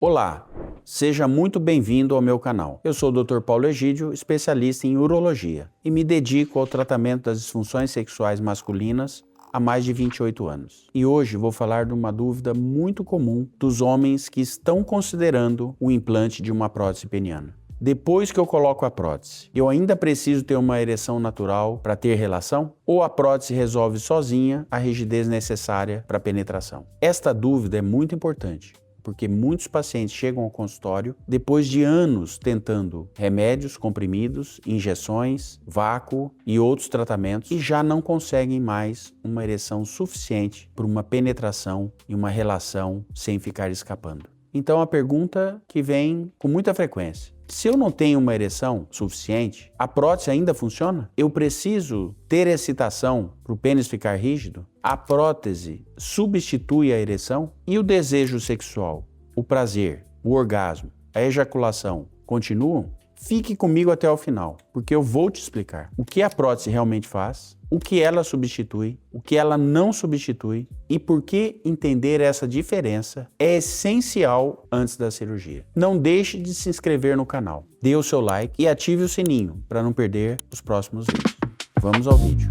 Olá, seja muito bem-vindo ao meu canal. Eu sou o Dr. Paulo Egídio, especialista em urologia, e me dedico ao tratamento das disfunções sexuais masculinas há mais de 28 anos. E hoje vou falar de uma dúvida muito comum dos homens que estão considerando o implante de uma prótese peniana. Depois que eu coloco a prótese, eu ainda preciso ter uma ereção natural para ter relação? Ou a prótese resolve sozinha a rigidez necessária para a penetração? Esta dúvida é muito importante, porque muitos pacientes chegam ao consultório depois de anos tentando remédios, comprimidos, injeções, vácuo e outros tratamentos e já não conseguem mais uma ereção suficiente para uma penetração e uma relação sem ficar escapando. Então a pergunta que vem com muita frequência: se eu não tenho uma ereção suficiente, a prótese ainda funciona? Eu preciso ter excitação para o pênis ficar rígido? A prótese substitui a ereção? E o desejo sexual, o prazer, o orgasmo, a ejaculação continuam? Fique comigo até o final, porque eu vou te explicar o que a prótese realmente faz, o que ela substitui, o que ela não substitui e por que entender essa diferença é essencial antes da cirurgia. Não deixe de se inscrever no canal, dê o seu like e ative o sininho para não perder os próximos vídeos. Vamos ao vídeo.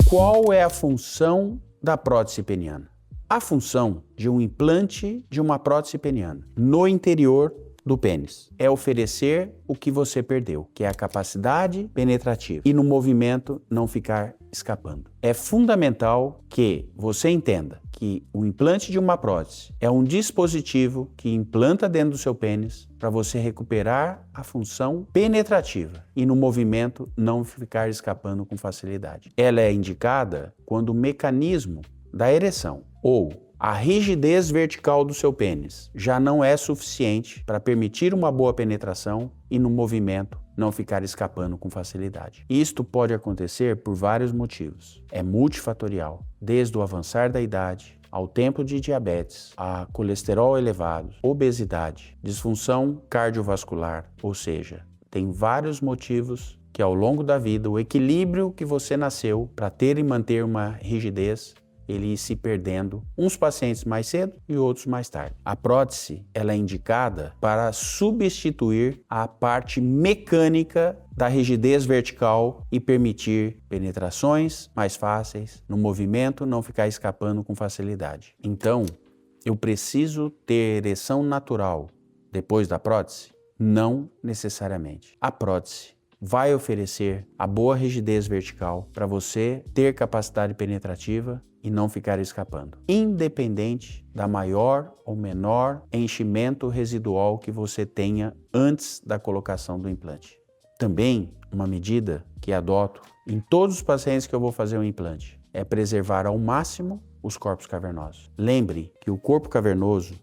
Qual é a função da prótese peniana? A função de um implante de uma prótese peniana no interior do pênis é oferecer o que você perdeu, que é a capacidade penetrativa, e no movimento não ficar escapando. É fundamental que você entenda que o implante de uma prótese é um dispositivo que implanta dentro do seu pênis para você recuperar a função penetrativa e no movimento não ficar escapando com facilidade. Ela é indicada quando o mecanismo da ereção ou a rigidez vertical do seu pênis já não é suficiente para permitir uma boa penetração e no movimento não ficar escapando com facilidade. Isto pode acontecer por vários motivos. É multifatorial, desde o avançar da idade, ao tempo de diabetes, a colesterol elevado, obesidade, disfunção cardiovascular, ou seja, tem vários motivos que ao longo da vida o equilíbrio que você nasceu para ter e manter uma rigidez ele ir se perdendo, uns pacientes mais cedo e outros mais tarde. A prótese ela é indicada para substituir a parte mecânica da rigidez vertical e permitir penetrações mais fáceis, no movimento não ficar escapando com facilidade. Então, eu preciso ter ereção natural depois da prótese? Não necessariamente. A prótese vai oferecer a boa rigidez vertical para você ter capacidade penetrativa e não ficar escapando, independente da maior ou menor enchimento residual que você tenha antes da colocação do implante. Também uma medida que adoto em todos os pacientes que eu vou fazer um implante é preservar ao máximo os corpos cavernosos. Lembre que o corpo cavernoso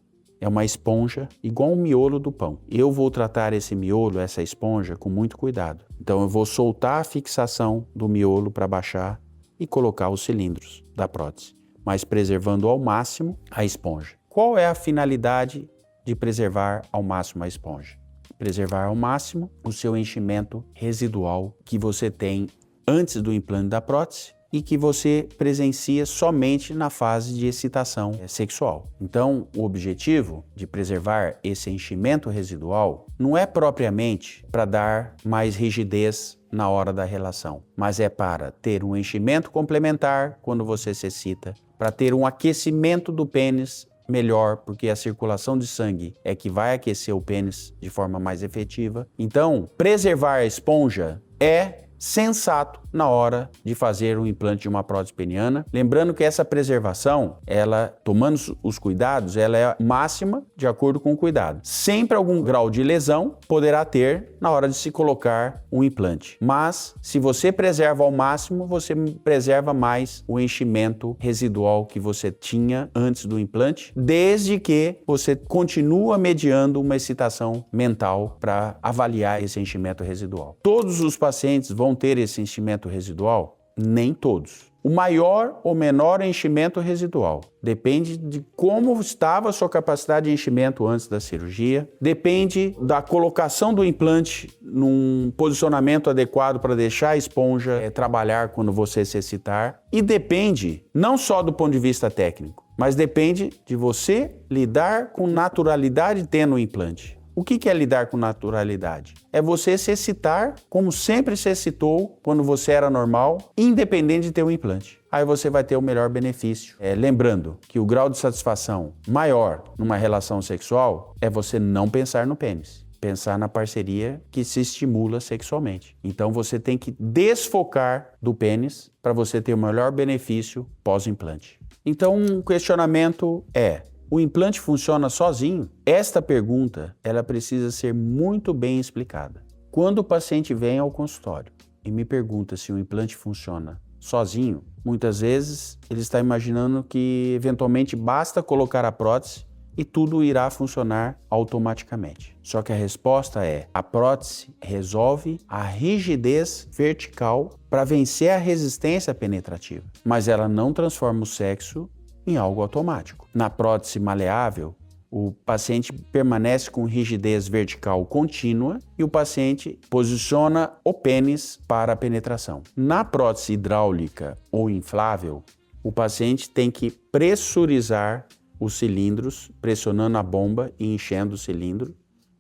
é uma esponja igual o miolo do pão. Eu vou tratar esse miolo, essa esponja, com muito cuidado. Então eu vou soltar a fixação do miolo para baixar e colocar os cilindros da prótese, mas preservando ao máximo a esponja. Qual é a finalidade de preservar ao máximo a esponja? Preservar ao máximo o seu enchimento residual que você tem antes do implante da prótese e que você presencia somente na fase de excitação sexual. Então, o objetivo de preservar esse enchimento residual não é propriamente para dar mais rigidez na hora da relação, mas é para ter um enchimento complementar quando você se excita, para ter um aquecimento do pênis melhor, porque a circulação de sangue é que vai aquecer o pênis de forma mais efetiva. Então, preservar a esponja é sensato na hora de fazer o implante de uma prótese peniana. Lembrando que essa preservação, ela, tomando os cuidados, ela é máxima de acordo com o cuidado. Sempre algum grau de lesão poderá ter na hora de se colocar um implante. Mas, se você preserva ao máximo, você preserva mais o enchimento residual que você tinha antes do implante, desde que você continua mediando uma excitação mental para avaliar esse enchimento residual. Todos os pacientes vão ter esse enchimento residual? Nem todos. o maior ou menor enchimento residual. Depende de como estava a sua capacidade de enchimento antes da cirurgia. Depende da colocação do implante num posicionamento adequado para deixar a esponja trabalhar quando você se excitar. E depende não só do ponto de vista técnico, mas depende de você lidar com naturalidade tendo o implante. O que é lidar com naturalidade? É você se excitar como sempre se excitou quando você era normal, independente de ter um implante. Aí você vai ter o melhor benefício. Lembrando que o grau de satisfação maior numa relação sexual é você não pensar no pênis. Pensar na parceria que se estimula sexualmente. Então você tem que desfocar do pênis para você ter o melhor benefício pós-implante. Então um questionamento é: o implante funciona sozinho? Esta pergunta, ela precisa ser muito bem explicada. Quando o paciente vem ao consultório e me pergunta se o implante funciona sozinho, muitas vezes ele está imaginando que eventualmente basta colocar a prótese e tudo irá funcionar automaticamente. Só que a resposta é: a prótese resolve a rigidez vertical para vencer a resistência penetrativa, mas ela não transforma o sexo em algo automático. Na prótese maleável, o paciente permanece com rigidez vertical contínua e o paciente posiciona o pênis para a penetração. Na prótese hidráulica ou inflável, o paciente tem que pressurizar os cilindros, pressionando a bomba e enchendo o cilindro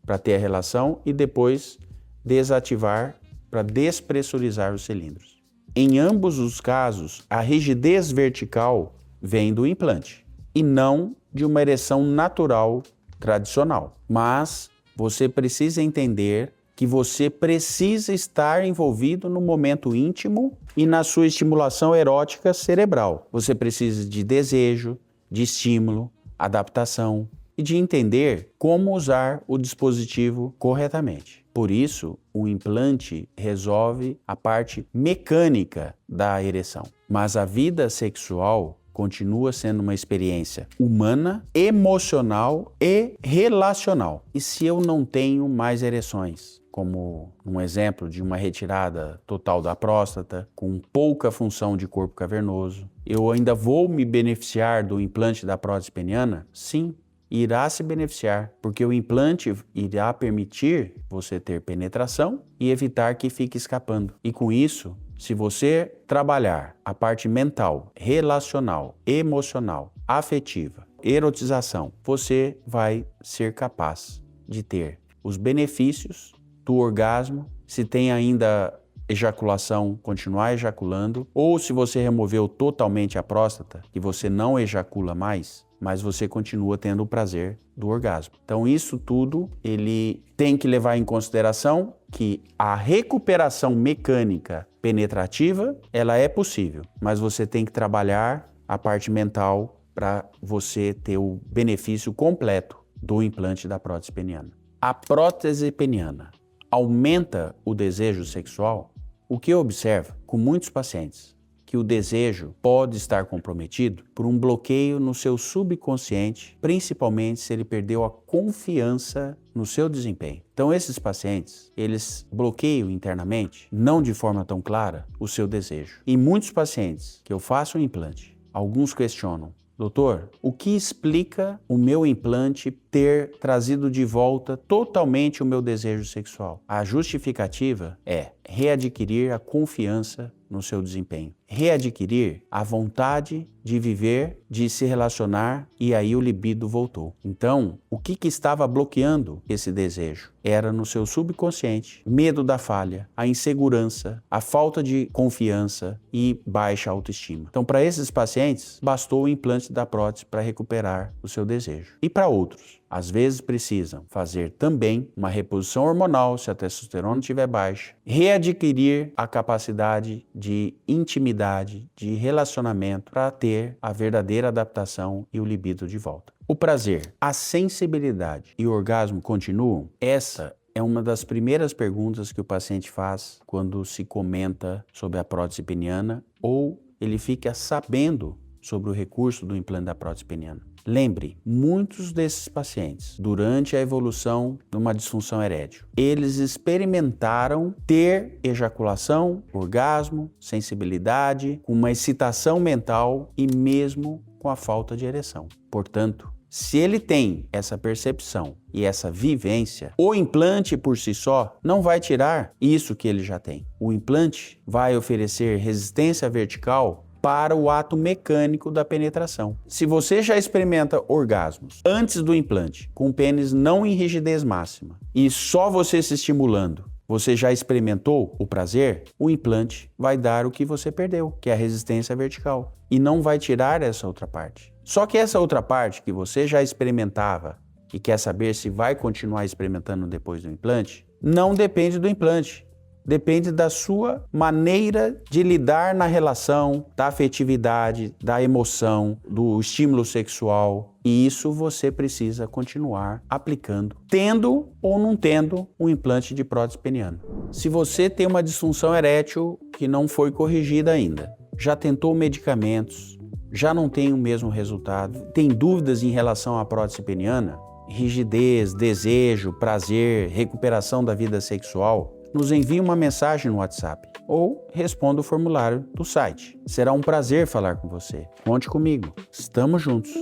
para ter a relação e depois desativar para despressurizar os cilindros. Em ambos os casos, a rigidez vertical vem do implante e não de uma ereção natural tradicional. Mas você precisa entender que você precisa estar envolvido no momento íntimo e na sua estimulação erótica cerebral. Você precisa de desejo, de estímulo, adaptação e de entender como usar o dispositivo corretamente. Por isso, o implante resolve a parte mecânica da ereção. Mas a vida sexual continua sendo uma experiência humana, emocional e relacional. E se eu não tenho mais ereções, como um exemplo de uma retirada total da próstata, com pouca função de corpo cavernoso, eu ainda vou me beneficiar do implante da prótese peniana? Sim, irá se beneficiar, porque o implante irá permitir você ter penetração e evitar que fique escapando. E com isso, se você trabalhar a parte mental, relacional, emocional, afetiva, erotização, você vai ser capaz de ter os benefícios do orgasmo, se tem ainda ejaculação, continuar ejaculando, ou se você removeu totalmente a próstata, que você não ejacula mais, mas você continua tendo o prazer do orgasmo. Então isso tudo, ele tem que levar em consideração que a recuperação mecânica penetrativa, ela é possível, mas você tem que trabalhar a parte mental para você ter o benefício completo do implante da prótese peniana. A prótese peniana aumenta o desejo sexual? O que eu observo com muitos pacientes, que o desejo pode estar comprometido por um bloqueio no seu subconsciente, principalmente se ele perdeu a confiança no seu desempenho. Então esses pacientes, eles bloqueiam internamente, não de forma tão clara, o seu desejo. E muitos pacientes que eu faço um implante, alguns questionam: doutor, o que explica o meu implante ter trazido de volta totalmente o meu desejo sexual? A justificativa é readquirir a confiança no seu desempenho. Readquirir a vontade de viver, de se relacionar, e aí o libido voltou. Então, o que estava bloqueando esse desejo? Era no seu subconsciente. Medo da falha, a insegurança, a falta de confiança e baixa autoestima. Então, para esses pacientes, bastou o implante da prótese para recuperar o seu desejo. E para outros, às vezes precisam fazer também uma reposição hormonal se a testosterona estiver baixa, readquirir a capacidade de intimidade, de relacionamento para ter a verdadeira adaptação e o libido de volta. O prazer, a sensibilidade e o orgasmo continuam? Essa é uma das primeiras perguntas que o paciente faz quando se comenta sobre a prótese peniana ou ele fica sabendo sobre o recurso do implante da prótese peniana. Lembre, muitos desses pacientes, durante a evolução de uma disfunção erétil, eles experimentaram ter ejaculação, orgasmo, sensibilidade, uma excitação mental e mesmo com a falta de ereção. Portanto, se ele tem essa percepção e essa vivência, o implante por si só não vai tirar isso que ele já tem. O implante vai oferecer resistência vertical para o ato mecânico da penetração. Se você já experimenta orgasmos antes do implante, com o pênis não em rigidez máxima, e só você se estimulando, você já experimentou o prazer, o implante vai dar o que você perdeu, que é a resistência vertical, e não vai tirar essa outra parte. Só que essa outra parte que você já experimentava e quer saber se vai continuar experimentando depois do implante, não depende do implante. Depende da sua maneira de lidar na relação, da afetividade, da emoção, do estímulo sexual. E isso você precisa continuar aplicando, tendo ou não tendo um implante de prótese peniana. Se você tem uma disfunção erétil que não foi corrigida ainda, já tentou medicamentos, já não tem o mesmo resultado, tem dúvidas em relação à prótese peniana, rigidez, desejo, prazer, recuperação da vida sexual, nos envie uma mensagem no WhatsApp ou responda o formulário do site. Será um prazer falar com você. Conte comigo. Estamos juntos.